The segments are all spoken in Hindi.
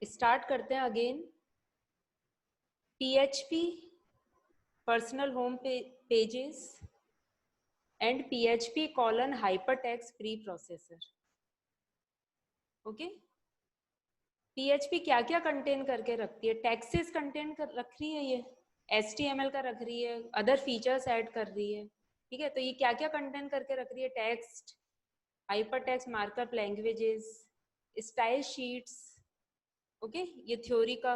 स्टार्ट करते हैं again. PHP personal home pages and PHP colon hypertext pre processor. Okay, PHP क्या क्या कंटेन करके रखती है? टेक्सेस कंटेन कर रख रही है, ये HTML का रख रही है, अदर फीचर्स ऐड कर रही है। ठीक है, तो ये क्या क्या कंटेन करके रख रही है? Text, hypertext markup languages, style sheets. Okay, ये थ्योरी का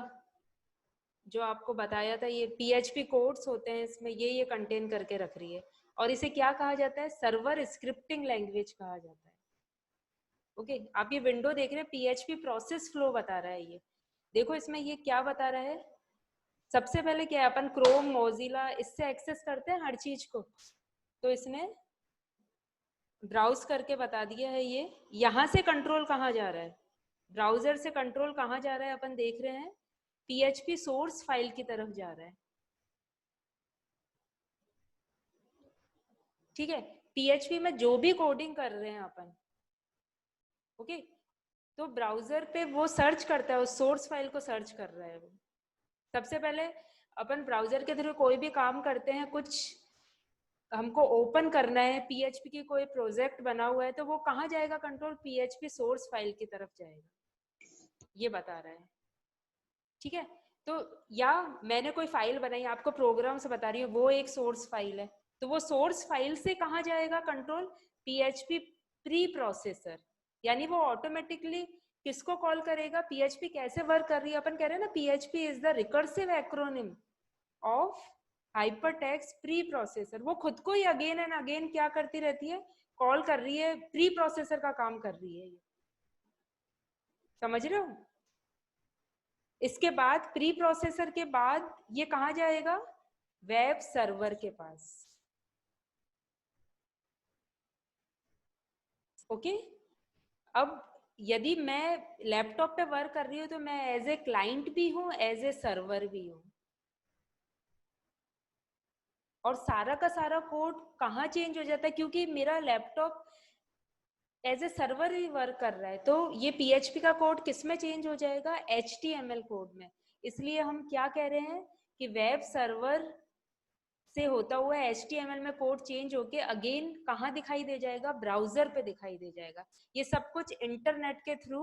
जो आपको बताया था, ये PHP कोड्स होते हैं इसमें, ये कंटेन करके रख रही है। और इसे क्या कहा जाता है? सर्वर स्क्रिप्टिंग लैंग्वेज कहा जाता है। ओके, आप ये विंडो देख रहे हैं, PHP प्रोसेस फ्लो बता रहा है। ये देखो इसमें ये क्या बता रहा है। सबसे पहले क्या है, अपन क्रोम मोजिला इससे एक्सेस करते हैं हर चीज को, तो इसने ब्राउज करके बता दिया है। ये यहाँ से कंट्रोल कहाँ जा रहा है, ब्राउजर से कंट्रोल कहाँ जा रहा है, अपन देख रहे हैं PHP सोर्स फाइल की तरफ जा रहा है। ठीक है, PHP में जो भी कोडिंग कर रहे हैं अपन, ओके, तो ब्राउजर पे वो सर्च करता है, उस सोर्स फाइल को सर्च कर रहा है वो। सबसे पहले अपन ब्राउजर के थ्रू कोई भी काम करते हैं, कुछ हमको ओपन करना है, PHP की कोई प्रोजेक्ट बना हुआ है, तो वो कहाँ जाएगा कंट्रोल? PHP सोर्स फाइल की तरफ जाएगा, ये बता रहा है। ठीक है, तो या मैंने कोई फाइल बनाई, आपको प्रोग्राम से बता रही हूँ, वो एक सोर्स फाइल है, तो वो सोर्स फाइल से कहाँ जाएगा कंट्रोल? PHP pre processor. यानी वो ऑटोमेटिकली किसको कॉल करेगा? PHP कैसे वर्क कर रही है, अपन कह रहे हैं ना, PHP is the recursive acronym of hypertext pre processor. वो खुद को ही अगेन एंड अगेन क्या करती रहती है? कॉल कर रही है, प्री प्रोसेसर का काम कर रही है ये। समझ रहे हो? इसके बाद प्री प्रोसेसर के बाद ये कहाँ जाएगा? वेब सर्वर के पास। ओके, अब यदि मैं लैपटॉप पे वर्क कर रही हूँ, तो मैं एज ए क्लाइंट भी हूँ, एज ए सर्वर भी हूँ। और सारा का सारा कोड कहाँ चेंज हो जाता है? क्योंकि मेरा लैपटॉप एज ए सर्वर ही वर्क कर रहा है, तो ये PHP का कोड किस में चेंज हो जाएगा? HTML कोड में। इसलिए हम क्या कह रहे हैं कि वेब सर्वर से होता हुआ HTML में कोड चेंज होके अगेन कहाँ दिखाई दे जाएगा? ब्राउजर पे दिखाई दे जाएगा। ये सब कुछ इंटरनेट के थ्रू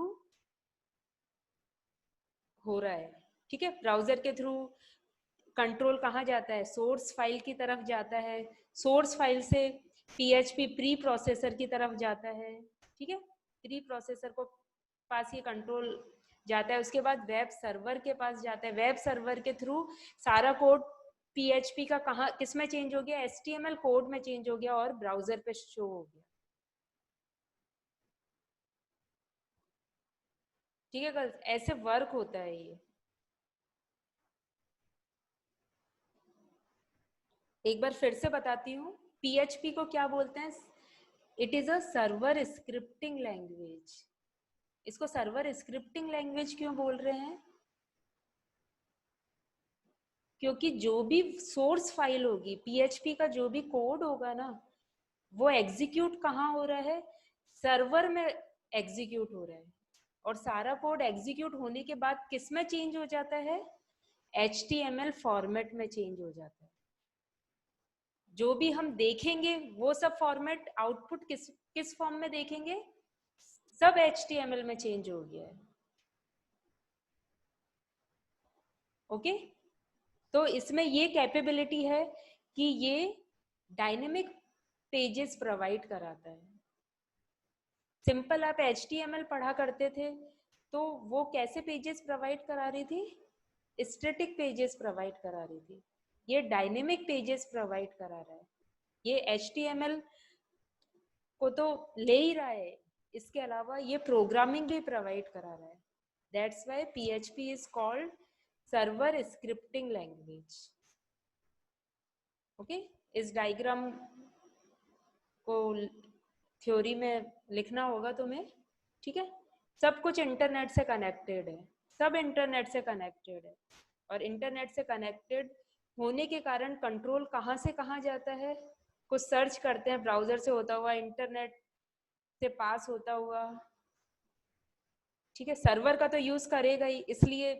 हो रहा है। ठीक है, ब्राउजर के थ्रू कंट्रोल कहाँ जाता है? सोर्स फाइल की तरफ जाता है, सोर्स फाइल से PHP प्री प्रोसेसर की तरफ जाता है। ठीक है, प्री प्रोसेसर को पास ये कंट्रोल जाता है, उसके बाद वेब सर्वर के पास जाता है, वेब सर्वर के थ्रू सारा कोड PHP का कहाँ किस में चेंज हो गया? HTML कोड में चेंज हो गया और ब्राउजर पे शो हो गया। ठीक है गर्ल्स, ऐसे वर्क होता है ये। एक बार फिर से बताती हूँ, PHP को क्या बोलते हैं? It is a server scripting language. इसको सर्वर स्क्रिप्टिंग लैंग्वेज क्यों बोल रहे हैं? क्योंकि जो भी सोर्स फाइल होगी, PHP का जो भी कोड होगा ना, वो एग्जीक्यूट कहाँ हो रहा है? सर्वर में एग्जीक्यूट हो रहा है। और सारा कोड एग्जीक्यूट होने के बाद किस में चेंज हो जाता है? HTML फॉर्मेट में चेंज हो जाता है। जो भी हम देखेंगे वो सब फॉर्मेट आउटपुट किस किस फॉर्म में देखेंगे? सब HTML में चेंज हो गया है। ओके, तो इसमें ये कैपेबिलिटी है कि ये डायनेमिक पेजेस प्रोवाइड कराता है। सिंपल आप HTML पढ़ा करते थे, तो वो कैसे पेजेस प्रोवाइड करा रही थी? स्टैटिक पेजेस प्रोवाइड करा रही थी। ये डायनेमिक पेजेस प्रोवाइड करा रहा है। ये HTML को तो ले ही रहा है, इसके अलावा ये प्रोग्रामिंग भी प्रोवाइड करा रहा है। That's why PHP is called server scripting language. Okay, इस डायग्राम को थ्योरी में लिखना होगा तुम्हें। ठीक है, सब कुछ इंटरनेट से कनेक्टेड है, सब इंटरनेट से कनेक्टेड है, और इंटरनेट से कनेक्टेड होने के कारण कंट्रोल कहाँ से कहाँ जाता है? कुछ सर्च करते हैं ब्राउजर से होता हुआ, इंटरनेट से पास होता हुआ, ठीक है, सर्वर का तो यूज करेगा ही, इसलिए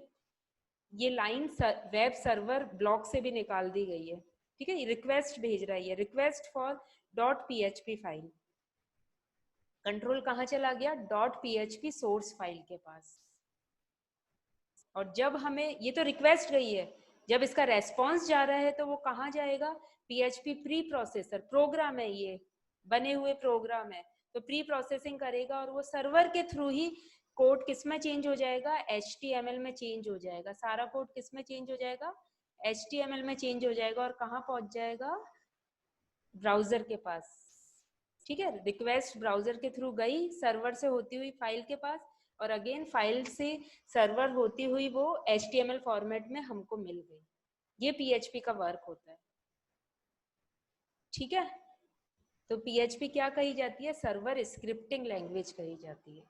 ये लाइन वेब सर्वर ब्लॉक से भी निकाल दी गई है। ठीक है, रिक्वेस्ट भेज रहा है, request for .php file. Control कहाँ चला गया? .php सोर्स फाइल के पास। और जब हमें ये तो रिक्वेस्ट गई है, जब इसका रेस्पॉन्स जा रहा है तो वो कहाँ जाएगा? PHP प्री प्रोसेसर प्रोग्राम है, ये बने हुए प्रोग्राम है, तो प्री प्रोसेसिंग करेगा और वो सर्वर के थ्रू ही कोड किस में चेंज हो जाएगा? HTML में चेंज हो जाएगा। सारा कोड किस में चेंज हो जाएगा? HTML में चेंज हो जाएगा और कहाँ पहुंच जाएगा? ब्राउजर के पास। ठीक है, रिक्वेस्ट ब्राउजर के थ्रू गई, सर्वर से होती हुई फाइल के पास, और अगेन फाइल से सर्वर होती हुई वो HTML फॉर्मेट में हमको मिल गई। ये PHP का वर्क होता है। ठीक है, तो PHP क्या कही जाती है? सर्वर स्क्रिप्टिंग लैंग्वेज कही जाती है।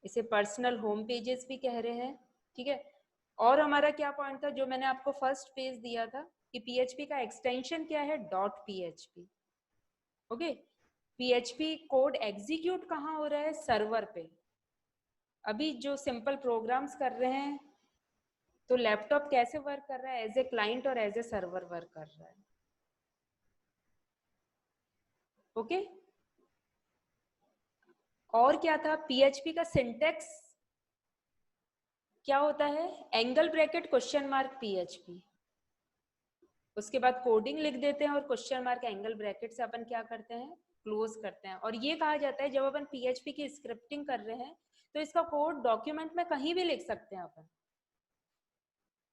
इसे पर्सनल होम पेजेस भी कह रहे हैं। ठीक है, और हमारा क्या पॉइंट था जो मैंने आपको फर्स्ट पेज दिया था कि PHP का एक्सटेंशन क्या है? .php। Okay, PHP code execute कहाँ हो रहा है? सर्वर पे। अभी जो सिंपल प्रोग्राम्स कर रहे हैं तो लैपटॉप कैसे वर्क कर रहा है? एज ए क्लाइंट और एज ए सर्वर वर्क कर रहा है। ओके, और क्या था? PHP का सिंटेक्स क्या होता है? Angle bracket question mark PHP। उसके बाद कोडिंग लिख देते हैं और क्वेश्चन मार्क एंगल ब्रैकेट से अपन क्या करते हैं? क्लोज करते हैं। और ये कहा जाता है जब अपन PHP की स्क्रिप्टिंग कर रहे हैं तो इसका कोड डॉक्यूमेंट में कहीं भी लिख सकते हैं अपन।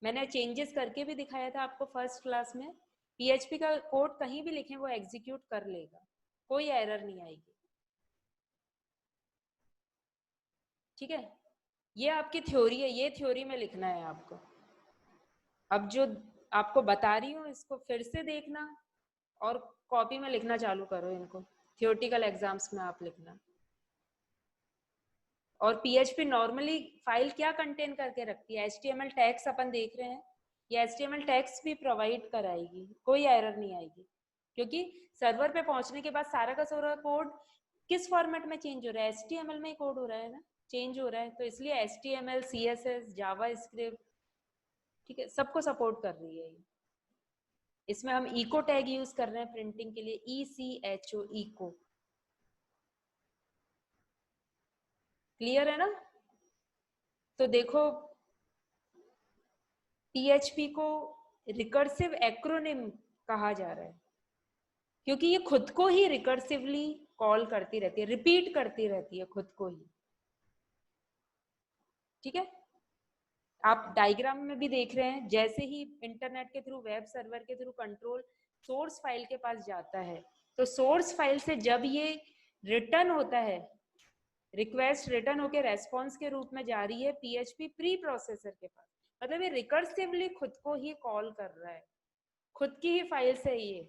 मैंने चेंजेस करके भी दिखाया था आपको फर्स्ट क्लास में। PHP का कोड कहीं भी लिखें वो एग्जीक्यूट कर लेगा, कोई एरर नहीं आएगी। ठीक है, ये आपकी थ्योरी है, ये थ्योरी में लिखना है आपको। अब जो आपको बता रही हूँ इसको फिर से देखना और कॉपी में लिखना चालू करो इनको, थियोरेटिकल एग्जाम्स में आप लिखना। और PHP नॉर्मली फाइल क्या कंटेन करके रखती है? HTML टैग्स अपन देख रहे हैं, ये HTML टैग्स भी प्रोवाइड कराएगी, कोई एरर नहीं आएगी, क्योंकि सर्वर पे पहुंचने के बाद सारा का सारा कोड किस फॉर्मेट में चेंज हो रहा है? HTML में ही कोड हो रहा है ना, चेंज हो रहा है, तो इसलिए HTML, CSS, जावा स्क्रिप्ट, ठीक है, सबको सपोर्ट कर रही है ये। इसमें हम इको टैग यूज कर रहे हैं प्रिंटिंग के लिए, ECHO, इको। क्लियर है ना? तो देखो, PHP को रिकर्सिव एक्रोनिम कहा जा रहा है क्योंकि ये खुद को ही रिकर्सिवली कॉल करती रहती है, रिपीट करती रहती है खुद को ही। ठीक है, आप डायग्राम में भी देख रहे हैं, जैसे ही इंटरनेट के थ्रू, वेब सर्वर के थ्रू कंट्रोल सोर्स फाइल के पास जाता है, तो सोर्स फाइल से जब ये रिटर्न होता है, रिक्वेस्ट रिटर्न होकर रेस्पॉन्स के रूप में जा रही है PHP प्री प्रोसेसर के पास, मतलब ये रिकर्सिवली खुद को ही कॉल कर रहा है, खुद की ही फाइल से ये।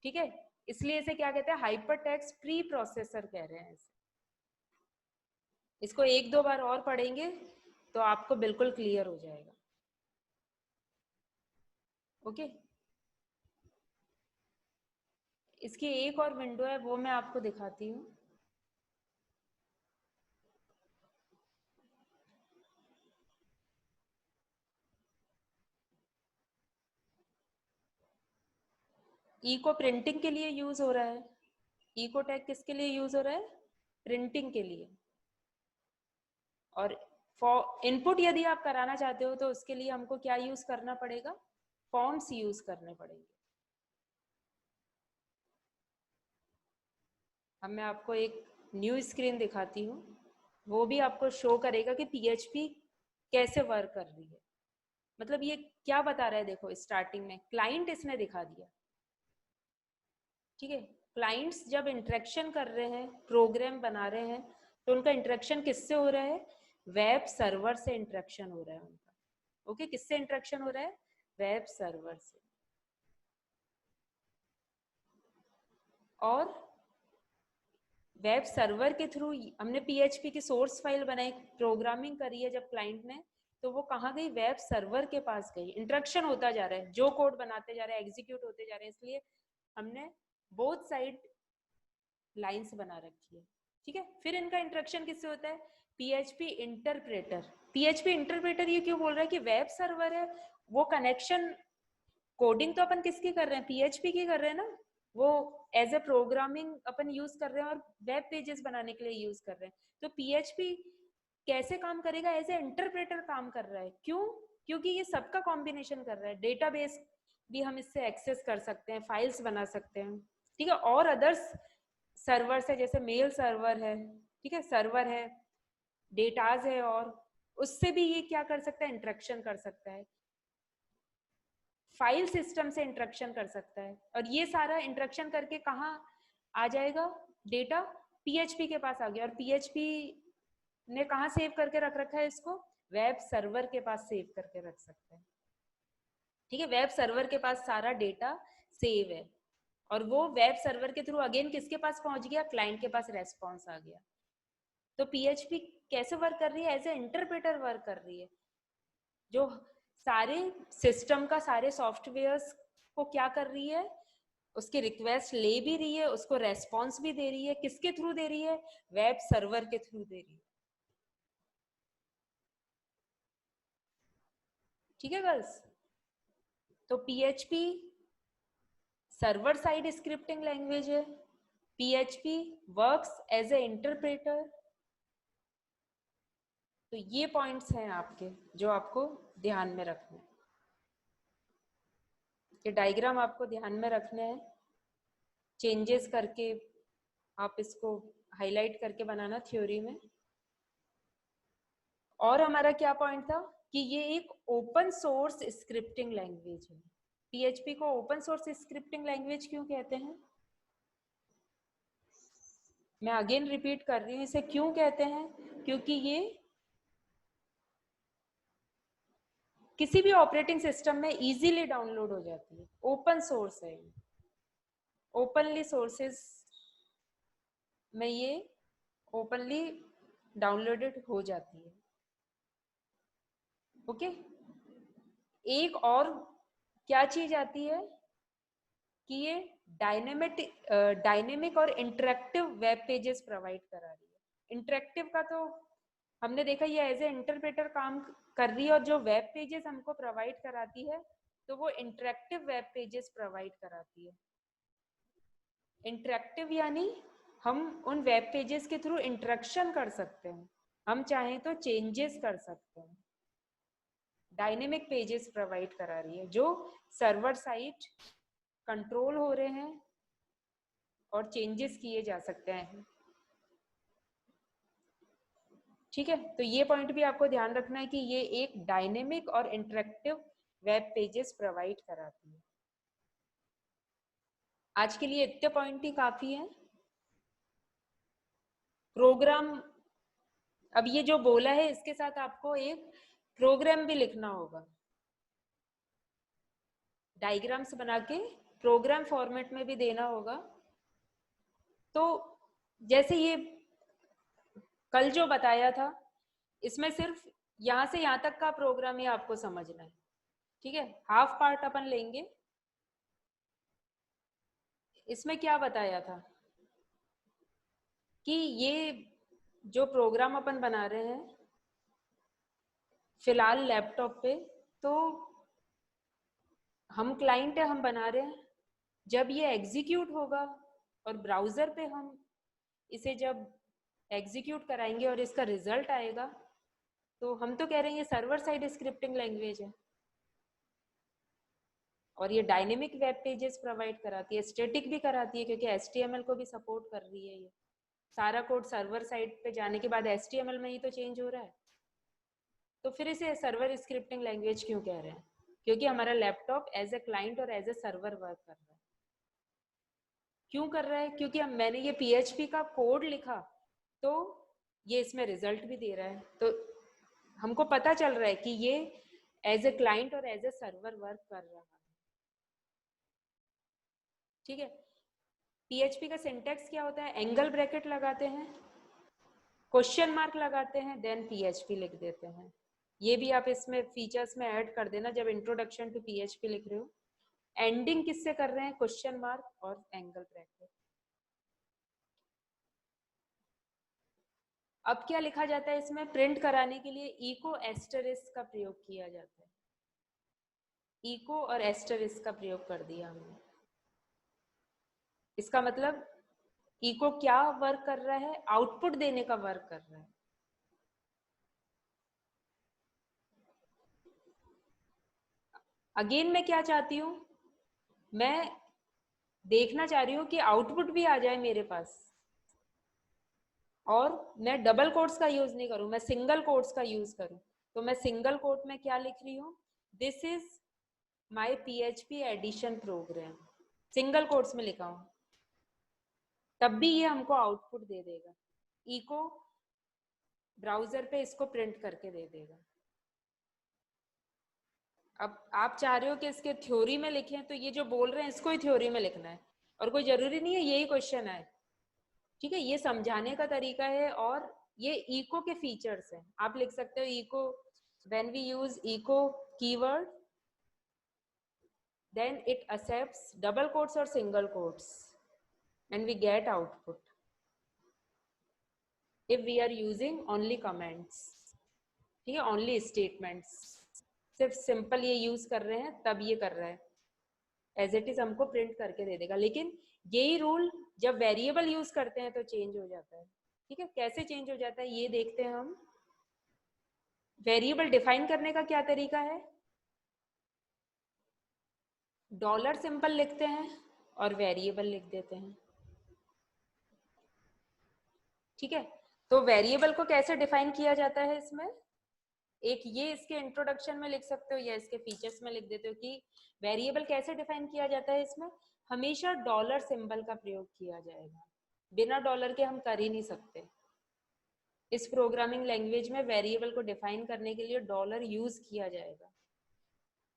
ठीक है, इसलिए इसे क्या कहते हैं? हाइपर टेक्स्ट प्री प्रोसेसर कह रहे हैं इसे। इसको एक दो बार और पढ़ेंगे तो आपको बिल्कुल क्लियर हो जाएगा। ओके, इसकी एक और विंडो है, वो मैं आपको दिखाती हूँ। इको प्रिंटिंग के लिए यूज हो रहा है। इको टैग किसके लिए यूज हो रहा है? प्रिंटिंग के लिए। और फॉर इनपुट यदि आप कराना चाहते हो तो उसके लिए हमको क्या यूज करना पड़ेगा? फॉर्म्स यूज करने पड़ेंगे। अब मैं आपको एक न्यू स्क्रीन दिखाती हूँ, वो भी आपको शो करेगा कि PHP कैसे वर्क कर रही है। मतलब ये क्या बता रहा है? देखो, स्टार्टिंग में क्लाइंट इसने दिखा दिया। ठीक है, क्लाइंट्स जब इंटरेक्शन कर रहे हैं, प्रोग्राम बना रहे हैं, तो उनका इंटरेक्शन किससे हो रहा है? वेब सर्वर से इंटरेक्शन हो रहा है उनका। ओके, किससे इंटरेक्शन हो रहा है? वेब सर्वर से। और वेब सर्वर के थ्रू हमने PHP की सोर्स फाइल बनाई, प्रोग्रामिंग करी है जब क्लाइंट ने, तो वो कहाँ गई? वेब सर्वर के पास गई। इंटरेक्शन होता जा रहा है, जो कोड बनाते जा रहे हैं एग्जीक्यूट होते जा रहे हैं, इसलिए हमने बोथ साइड लाइंस बना रखी है। ठीक है, फिर इनका इंटरेक्शन किससे होता है? PHP इंटरप्रेटर, PHP इंटरप्रेटर ये क्यों बोल रहा है कि वेब सर्वर है, वो कनेक्शन कोडिंग तो अपन किसकी कर रहे हैं, PHP की कर रहे हैं ना, वो एज ए प्रोग्रामिंग अपन यूज कर रहे हैं और वेब पेजेस बनाने के लिए यूज कर रहे हैं। तो PHP कैसे काम करेगा, एज ए इंटरप्रेटर काम कर रहा है। क्यों? क्योंकि ये सबका कॉम्बिनेशन कर रहा है। डेटाबेस भी हम इससे एक्सेस कर सकते हैं, फाइल्स बना सकते हैं, ठीक है, और अदर्स सर्वर्स है जैसे मेल सर्वर है, ठीक है, सर्वर है, डेटाज है, और उससे भी ये क्या कर सकता है, इंटरेक्शन कर सकता है, फाइल सिस्टम से इंटरेक्शन कर सकता है। और ये सारा इंटरेक्शन करके कहाँ आ जाएगा, डेटा PHP के पास आ गया, और PHP ने कहाँ सेव करके रख रखा है इसको, वेब सर्वर के पास सेव करके रख सकते हैं, ठीक है, वेब सर्वर के पास सारा डेटा सेव है, और वो वेब सर्वर के थ्रू अगेन किसके पास पहुंच गया, क्लाइंट के पास रेस्पॉन्स आ गया। तो PHP कैसे वर्क कर रही है, एज ए इंटरप्रेटर वर्क कर रही है, जो सारे सिस्टम का, सारे सॉफ्टवेयर्स को क्या कर रही है, उसकी रिक्वेस्ट ले भी रही है, उसको रेस्पॉन्स भी दे रही है, किसके थ्रू दे रही है, वेब सर्वर के थ्रू दे रही है, ठीक है गर्ल्स। तो PHP server side scripting language है, PHP works as a interpreter. तो ये पॉइंट्स हैं आपके जो आपको ध्यान में रखने हैं, ये डायग्राम आपको ध्यान में रखने हैं, चेंजेस करके आप इसको हाईलाइट करके बनाना थ्योरी में। और हमारा क्या पॉइंट था कि ये एक ओपन सोर्स स्क्रिप्टिंग लैंग्वेज है। PHP को ओपन सोर्स स्क्रिप्टिंग लैंग्वेज क्यों कहते हैं, मैं अगेन रिपीट कर रही हूँ, इसे क्यों कहते हैं, क्योंकि ये किसी भी ऑपरेटिंग सिस्टम में इजीली डाउनलोड हो जाती है, ओपन सोर्स है, ओपनली सोर्सेस में ये ओपनली डाउनलोडेड हो जाती है, ओके। एक और क्या चीज आती है कि ये डायनेमिक और इंटरेक्टिव वेब पेजेस प्रोवाइड करा रही है। इंटरेक्टिव का तो हमने देखा ये एज ए इंटरप्रेटर काम कर रही है, और जो वेब पेजेस हमको प्रोवाइड कराती है तो वो इंटरेक्टिव वेब पेजेस प्रोवाइड कराती है। इंटरेक्टिव यानी हम उन वेब पेजेस के थ्रू इंटरेक्शन कर सकते हैं, हम चाहें तो चेंजेस कर सकते हैं। डायनेमिक पेजेस प्रोवाइड करा रही है जो सर्वर साइड कंट्रोल हो रहे हैं और चेंजेस किए जा सकते हैं, ठीक है। तो ये पॉइंट भी आपको ध्यान रखना है कि ये एक डायनेमिक और इंटरेक्टिव वेब पेजेस प्रोवाइड कराती है। आज के लिए इतने पॉइंट ही काफी है। प्रोग्राम, अब ये जो बोला है इसके साथ आपको एक प्रोग्राम भी लिखना होगा, डायग्राम्स बना के प्रोग्राम फॉर्मेट में भी देना होगा। तो जैसे ये कल जो बताया था, इसमें सिर्फ यहाँ से यहाँ तक का प्रोग्राम ही आपको समझना है, ठीक है। हाफ पार्ट अपन लेंगे। इसमें क्या बताया था कि ये जो प्रोग्राम अपन बना रहे हैं फिलहाल लैपटॉप पे, तो हम क्लाइंट है, हम बना रहे हैं, जब ये एग्जीक्यूट होगा और ब्राउजर पे हम इसे जब एग्जीक्यूट कराएंगे और इसका रिजल्ट आएगा, तो हम तो कह रहे हैं ये सर्वर साइड स्क्रिप्टिंग लैंग्वेज है, और ये डायनेमिक वेब पेजेस प्रोवाइड कराती है, स्टैटिक भी कराती है क्योंकि HTML को भी सपोर्ट कर रही है। ये सारा कोड सर्वर साइड पे जाने के बाद HTML में ही तो चेंज हो रहा है। तो फिर इसे सर्वर स्क्रिप्टिंग लैंग्वेज क्यों कह रहे हैं, क्योंकि हमारा लैपटॉप एज ए क्लाइंट और एज ए सर्वर वर्क कर रहा है। क्यों कर रहा है, क्योंकि मैंने ये PHP का कोड लिखा तो ये इसमें रिजल्ट भी दे रहा है, तो हमको पता चल रहा है कि ये एज ए क्लाइंट और एज ए सर्वर वर्क कर रहा है, ठीक है। PHP का सिंटेक्स क्या होता है, एंगल ब्रैकेट लगाते हैं, क्वेश्चन मार्क लगाते हैं, देन PHP लिख देते हैं। ये भी आप इसमें फीचर्स में ऐड कर देना जब इंट्रोडक्शन टू PHP लिख रहे हो। एंडिंग किससे कर रहे हैं, क्वेश्चन मार्क और एंगल ब्रैकेट। अब क्या लिखा जाता है इसमें, प्रिंट कराने के लिए इको एस्टरिस्क का प्रयोग किया जाता है। इको और एस्टरिस्क का प्रयोग कर दिया हमने। इसका मतलब इको क्या वर्क कर रहा है, आउटपुट देने का वर्क कर रहा है। अगेन मैं क्या चाहती हूँ, मैं देखना चाह रही हूँ कि आउटपुट भी आ जाए मेरे पास, और मैं डबल कोट्स का यूज नहीं करूं, मैं सिंगल कोट्स का यूज करूं। तो मैं सिंगल कोट में क्या लिख रही हूँ, this is my PHP addition program, single quotes में लिखा हूं, तब भी ये हमको आउटपुट दे देगा। इको ब्राउजर पे इसको प्रिंट करके दे देगा। अब आप चाह रहे हो कि इसके थ्योरी में लिखें, तो ये जो बोल रहे हैं इसको ही थ्योरी में लिखना है, और कोई जरूरी नहीं है यही क्वेश्चन है। ठीक है, ये समझाने का तरीका है, और ये इको के फीचर्स हैं। आप लिख सकते हो echo, when we use echo keyword then it accepts double quotes or single quotes and we get output if we are using only comments। ठीक है, only statements, सिर्फ सिंपल ये यूज कर रहे हैं तब ये कर रहा है, एज इट इज हमको प्रिंट करके दे देगा। लेकिन यही रूल जब वेरिएबल यूज करते हैं तो चेंज हो जाता है। ठीक है, कैसे चेंज हो जाता है ये देखते हैं हम। वेरिएबल डिफाइन करने का क्या तरीका है, डॉलर सिंबल लिखते हैं और वेरिएबल लिख देते हैं। ठीक है, तो वेरिएबल को कैसे डिफाइन किया जाता है इसमें, एक ये इसके इंट्रोडक्शन में लिख सकते हो या इसके फीचर्स में लिख देते हो कि वेरिएबल कैसे डिफाइन किया जाता है। इसमें हमेशा डॉलर सिंबल का प्रयोग किया जाएगा, बिना डॉलर के हम कर ही नहीं सकते। इस प्रोग्रामिंग लैंग्वेज में वेरिएबल को डिफाइन करने के लिए डॉलर यूज किया जाएगा।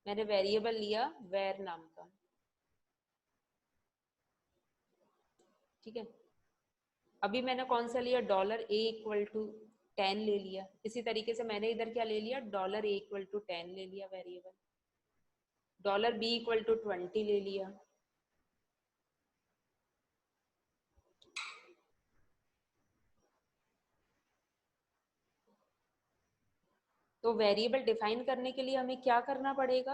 मैंने वेरिएबल लिया वेर नाम का। ठीक है, अभी मैंने कौन सा लिया, $a=10 ले लिया। इसी तरीके से मैंने इधर क्या ले लिया, $a=10 ले लिया वेरिएबल, $b=20 ले लिया। तो वेरिएबल डिफाइन करने के लिए हमें क्या करना पड़ेगा,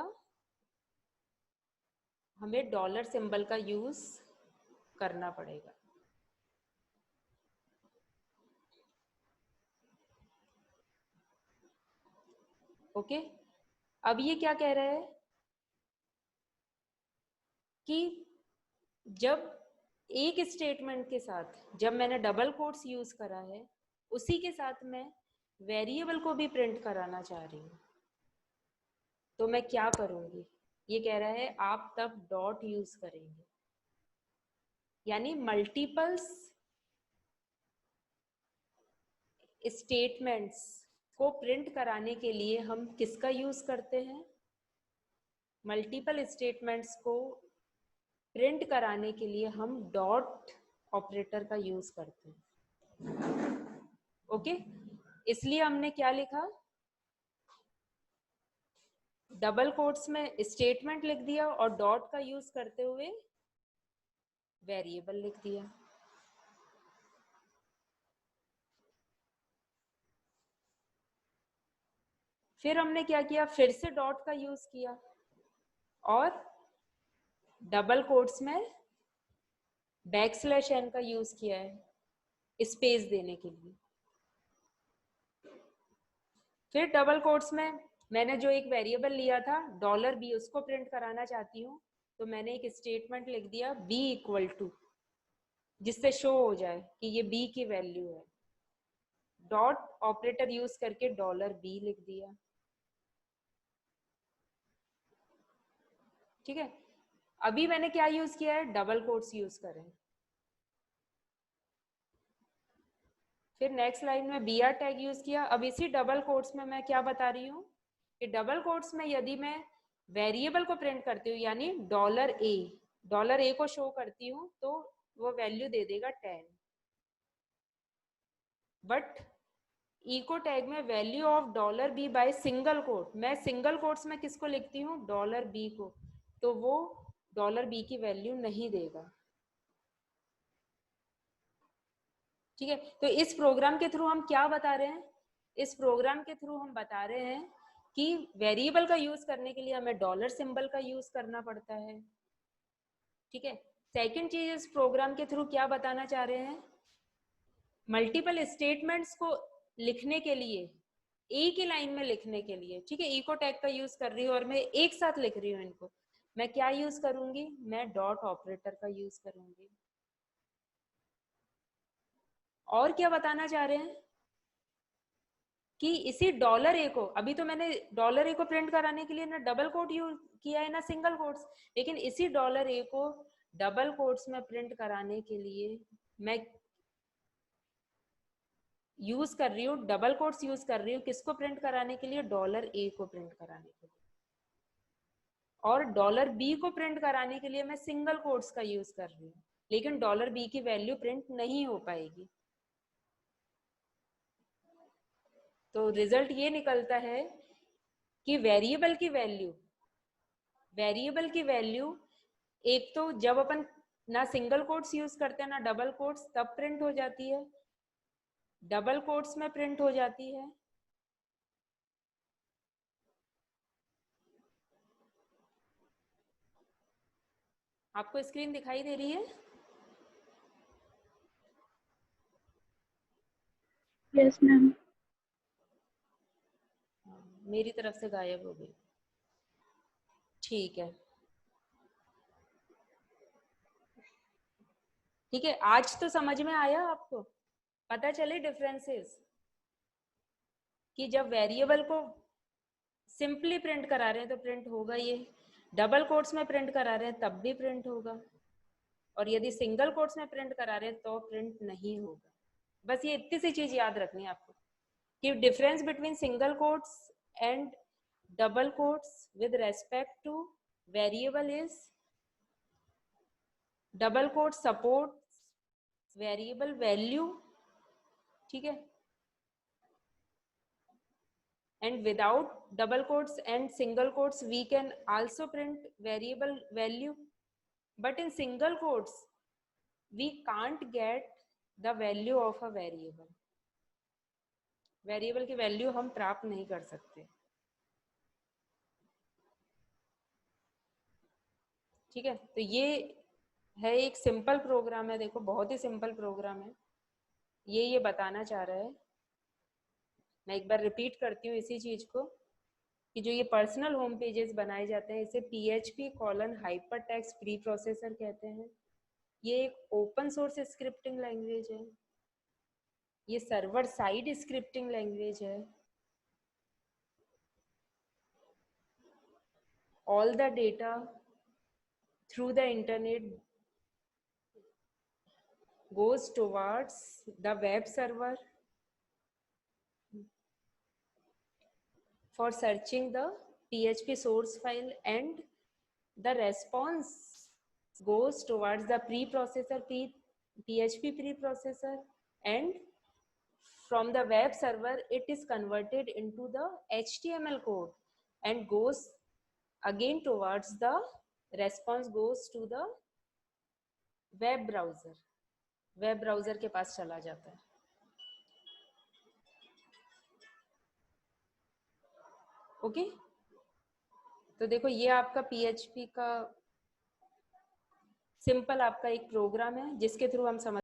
हमें डॉलर सिंबल का यूज करना पड़ेगा। ओके, अब ये क्या कह रहा है कि जब एक स्टेटमेंट के साथ जब मैंने डबल कोट्स यूज करा है, उसी के साथ मैं वेरिएबल को भी प्रिंट कराना चाह रही हूँ, तो मैं क्या करूंगी। ये कह रहा है आप तब डॉट यूज करेंगे, यानी मल्टीपल्स स्टेटमेंट्स को प्रिंट कराने के लिए हम किसका यूज करते हैं, मल्टीपल स्टेटमेंट्स को प्रिंट कराने के लिए हम डॉट ऑपरेटर का यूज करते हैं। ओके, इसलिए हमने क्या लिखा, डबल कोट्स में स्टेटमेंट लिख दिया और डॉट का यूज करते हुए वेरिएबल लिख दिया। फिर हमने क्या किया, फिर से डॉट का यूज किया और डबल कोट्स में बैकस्लैश n का यूज किया है स्पेस देने के लिए। फिर डबल कोट्स में मैंने जो एक वेरिएबल लिया था $b, उसको प्रिंट कराना चाहती हूँ, तो मैंने एक स्टेटमेंट लिख दिया b=, जिससे शो हो जाए कि ये b की वैल्यू है। डॉट ऑपरेटर यूज करके $b लिख दिया। ठीक है, अभी मैंने क्या यूज किया है, डबल कोट्स यूज करें। फिर नेक्स्ट लाइन में br टैग यूज किया। अब इसी डबल कोट्स में मैं क्या बता रही हूँ कि डबल कोट्स में यदि मैं वेरिएबल को प्रिंट करती हूँ, यानी $a को शो करती हूँ, तो वो वैल्यू दे देगा 10। बट इको टैग में value of $b by single quote, मैं सिंगल कोट्स में किसको लिखती हूँ, $b को, तो वो $b की वैल्यू नहीं देगा। ठीक है, तो इस प्रोग्राम के थ्रू हम क्या बता रहे हैं, इस प्रोग्राम के थ्रू हम बता रहे हैं कि वेरिएबल का यूज करने के लिए हमें डॉलर सिंबल का यूज करना पड़ता है। ठीक है, सेकंड चीज इस प्रोग्राम के थ्रू क्या बताना चाह रहे हैं, मल्टीपल स्टेटमेंट्स को लिखने के लिए, एक ही लाइन में लिखने के लिए, ठीक है, इको टैग का यूज कर रही हूँ और मैं एक साथ लिख रही हूँ इनको, मैं क्या यूज करूंगी, मैं डॉट ऑपरेटर का यूज करूंगी। और क्या बताना चाह रहे हैं कि इसी डॉलर ए को, अभी तो मैंने डॉलर ए को प्रिंट कराने के लिए ना डबल कोट यूज किया है ना सिंगल कोट्स, लेकिन इसी डॉलर ए को डबल कोट्स में प्रिंट कराने के लिए मैं यूज कर रही हूँ, डबल कोट्स यूज कर रही हूँ, किसको प्रिंट कराने के लिए, डॉलर ए को प्रिंट कराने के लिए। और डॉलर बी को प्रिंट कराने के लिए मैं सिंगल कोट्स का यूज कर रही हूँ, लेकिन डॉलर बी की वैल्यू प्रिंट नहीं हो पाएगी। तो रिजल्ट ये निकलता है कि वेरिएबल की वैल्यू एक तो जब अपन ना सिंगल कोट्स यूज करते हैं ना डबल कोट्स, तब प्रिंट हो जाती है, डबल कोट्स में प्रिंट हो जाती है। आपको स्क्रीन दिखाई दे रही है? Yes ma'am. मेरी तरफ से गायब हो गई। ठीक है, ठीक है, आज तो समझ में आया आपको, पता चले डिफरेंसेस कि जब वेरिएबल को सिंपली प्रिंट करा रहे हैं तो प्रिंट होगा, ये डबल कोट्स में प्रिंट करा रहे हैं तब भी प्रिंट होगा, और यदि सिंगल कोट्स में प्रिंट करा रहे हैं तो प्रिंट नहीं होगा। बस ये इतनी सी चीज याद रखनी है आपको कि difference between single quotes and double quotes with respect to variable is double quote support variable value, ठीक है, and without double quotes and single quotes we can also print variable value, but in single quotes we can't get the value of a variable, variable की वैल्यू हम प्राप्त नहीं कर सकते। ठीक है, तो ये है एक सिंपल प्रोग्राम है, देखो बहुत ही सिंपल प्रोग्राम है, ये बताना चाह रहा है। मैं एक बार रिपीट करती हूँ इसी चीज को कि जो ये पर्सनल होम पेजेस बनाए जाते हैं इसे PHP:/हाइपरटेक्स्ट प्री प्रोसेसर कहते हैं। ये एक ओपन सोर्स स्क्रिप्टिंग लैंग्वेज है, ये सर्वर साइड स्क्रिप्टिंग लैंग्वेज है। All the data through the internet goes towards the web server for searching the PHP source file, and the response goes towards the preprocessor PHP preprocessor, and from the web server it is converted into the HTML code and goes again towards the response goes to the web browser के पास चला जाता है। ओके, तो देखो ये आपका PHP का सिंपल आपका एक प्रोग्राम है जिसके थ्रू हम समझ